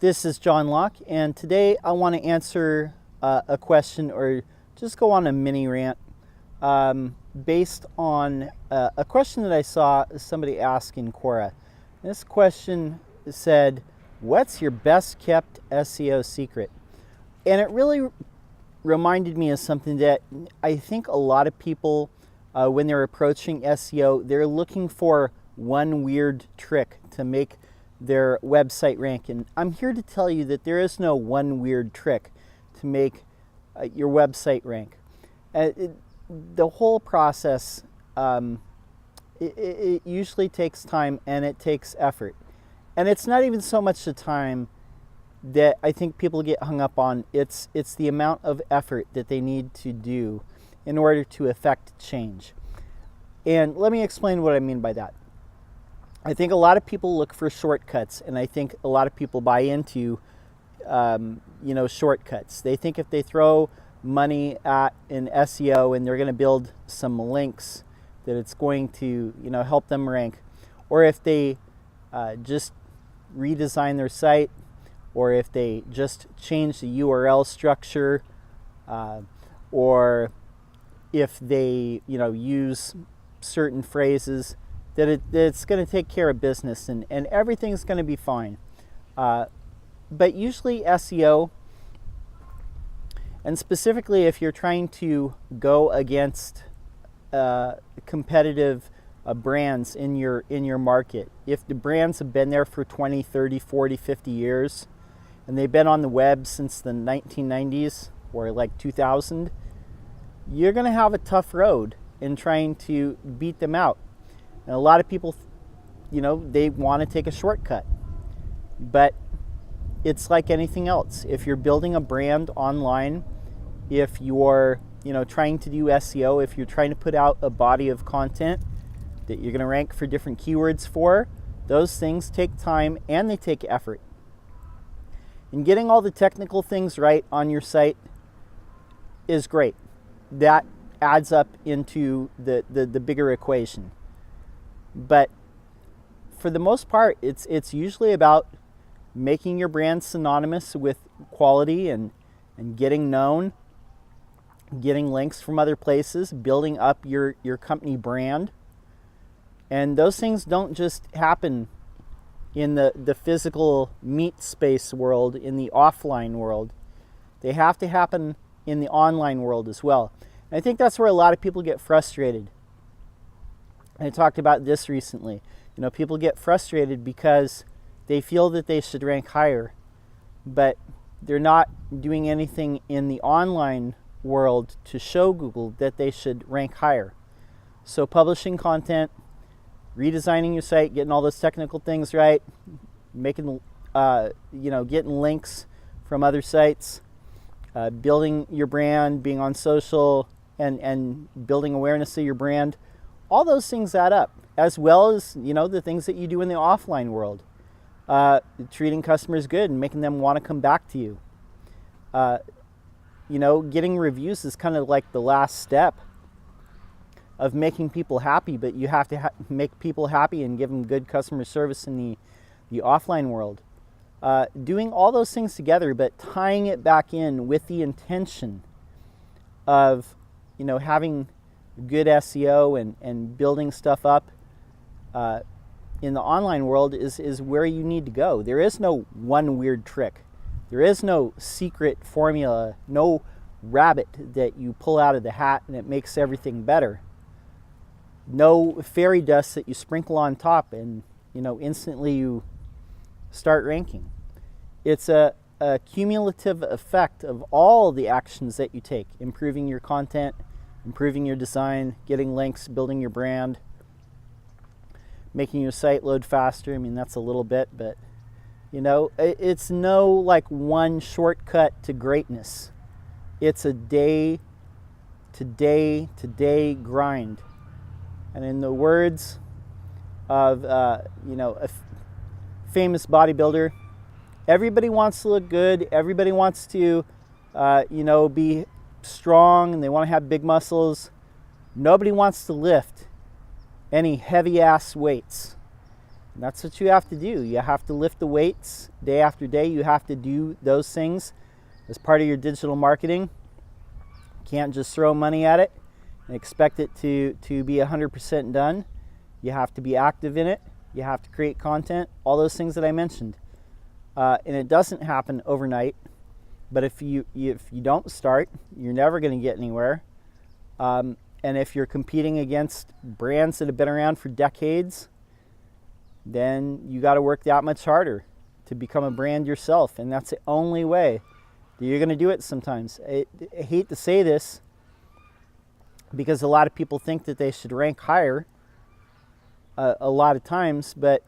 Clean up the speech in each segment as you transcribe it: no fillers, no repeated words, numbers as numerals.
This is John Locke, and today I want to answer a question, or just go on a mini rant based on a question that I saw somebody ask in Quora. This question said, "What's your best kept SEO secret?" And it really reminded me of something that I think a lot of people, when they're approaching SEO, they're looking for one weird trick to make their website rank. And I'm here to tell you that there is no one weird trick to make your website rank. The whole process, it usually takes time and it takes effort. And it's not even so much the time that I think people get hung up on. It's the amount of effort that they need to do in order to affect change. And let me explain what I mean by that. I think a lot of people look for shortcuts, and I think a lot of people buy into shortcuts. They think if they throw money at an SEO and they're going to build some links, that it's going to help them rank. Or if they just redesign their site, or if they just change the URL structure, or if they use certain phrases, that it's going to take care of business and everything's going to be fine. But usually SEO, and specifically if you're trying to go against competitive brands in your market, if the brands have been there for 20, 30, 40, 50 years, and they've been on the web since the 1990s or like 2000, you're going to have a tough road in trying to beat them out. And a lot of people, they want to take a shortcut. But it's like anything else. If you're building a brand online, if you're, trying to do SEO, if you're trying to put out a body of content that you're going to rank for different keywords for, those things take time and they take effort. And getting all the technical things right on your site is great. That adds up into the bigger equation. But for the most part, it's usually about making your brand synonymous with quality and getting known, getting links from other places, building up your company brand. And those things don't just happen in the physical meat space world, in the offline world. They have to happen in the online world as well. And I think that's where a lot of people get frustrated. I talked about this recently. People get frustrated because they feel that they should rank higher, but they're not doing anything in the online world to show Google that they should rank higher. So publishing content, redesigning your site, getting all those technical things right, making, getting links from other sites, building your brand, being on social, and building awareness of your brand. All those things add up, as well as, the things that you do in the offline world. Treating customers good and making them want to come back to you. Getting reviews is kind of like the last step of making people happy, but you have to make people happy and give them good customer service in the offline world. Doing all those things together, but tying it back in with the intention of, having good SEO and building stuff up in the online world is where you need to go. There is no one weird trick. There is no secret formula, no rabbit that you pull out of the hat and it makes everything better. No fairy dust that you sprinkle on top and instantly you start ranking. It's a cumulative effect of all the actions that you take: improving your content, improving your design, getting links, building your brand, making your site load faster. I mean, that's a little bit, but it's no like one shortcut to greatness. It's a day to day grind. And in the words of a famous bodybuilder, everybody wants to look good. Everybody wants to be strong, and they want to have big muscles. Nobody wants to lift any heavy ass weights. And that's what you have to do. You have to lift the weights day after day. You have to do those things as part of your digital marketing. You can't just throw money at it and expect it to be 100% done. You have to be active in it. You have to create content, all those things that I mentioned. And it doesn't happen overnight. But if you don't start, you're never going to get anywhere. And if you're competing against brands that have been around for decades, then you got to work that much harder to become a brand yourself. And that's the only way that you're going to do it sometimes. I hate to say this because a lot of people think that they should rank higher a lot of times, but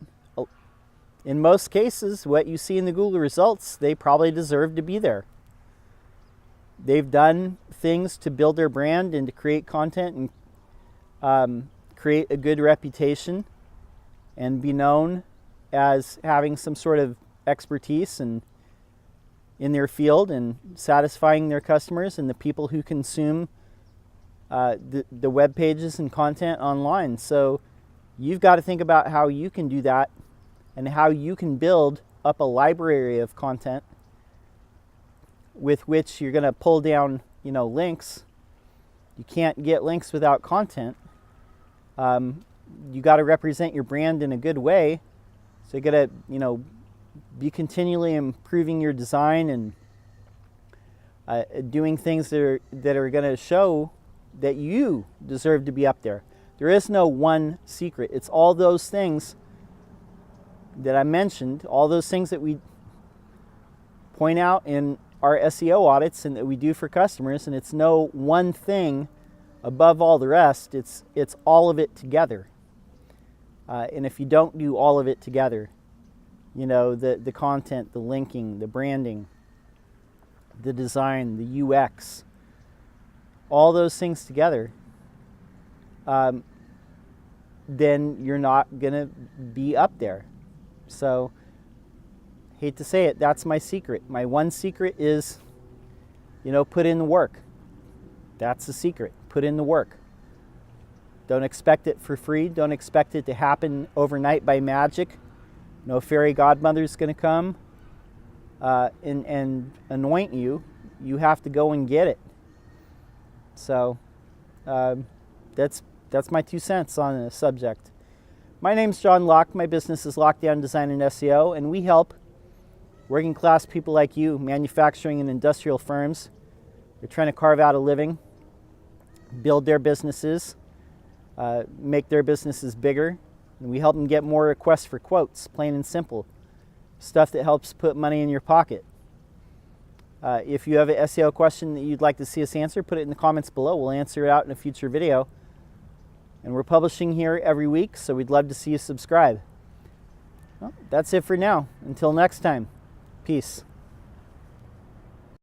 in most cases, what you see in the Google results, they probably deserve to be there. They've done things to build their brand and to create content and create a good reputation and be known as having some sort of expertise in their field and satisfying their customers and the people who consume the web pages and content online. So you've got to think about how you can do that and how you can build up a library of content with which you're going to pull down, links. You can't get links without content. You got to represent your brand in a good way. So you got to, be continually improving your design and doing things that are going to show that you deserve to be up there. There is no one secret. It's all those things that I mentioned, all those things that we point out in our SEO audits and that we do for customers, and it's no one thing above all the rest. It's all of it together. And if you don't do all of it together, the content, the linking, the branding, the design, the UX, all those things together, then you're not going to be up there. So, hate to say it, that's my secret. My one secret is, put in the work. That's the secret. Put in the work. Don't expect it for free. Don't expect it to happen overnight by magic. No fairy godmother's going to come and anoint you. You have to go and get it. So, that's my 2 cents on the subject. My name's John Locke. My business is Lockdown Design and SEO, and we help working class people like you, manufacturing and industrial firms. They're trying to carve out a living, build their businesses, make their businesses bigger, and we help them get more requests for quotes, plain and simple. Stuff that helps put money in your pocket. If you have an SEO question that you'd like to see us answer, put it in the comments below. We'll answer it out in a future video. And we're publishing here every week, so we'd love to see you subscribe. Well, that's it for now. Until next time, peace.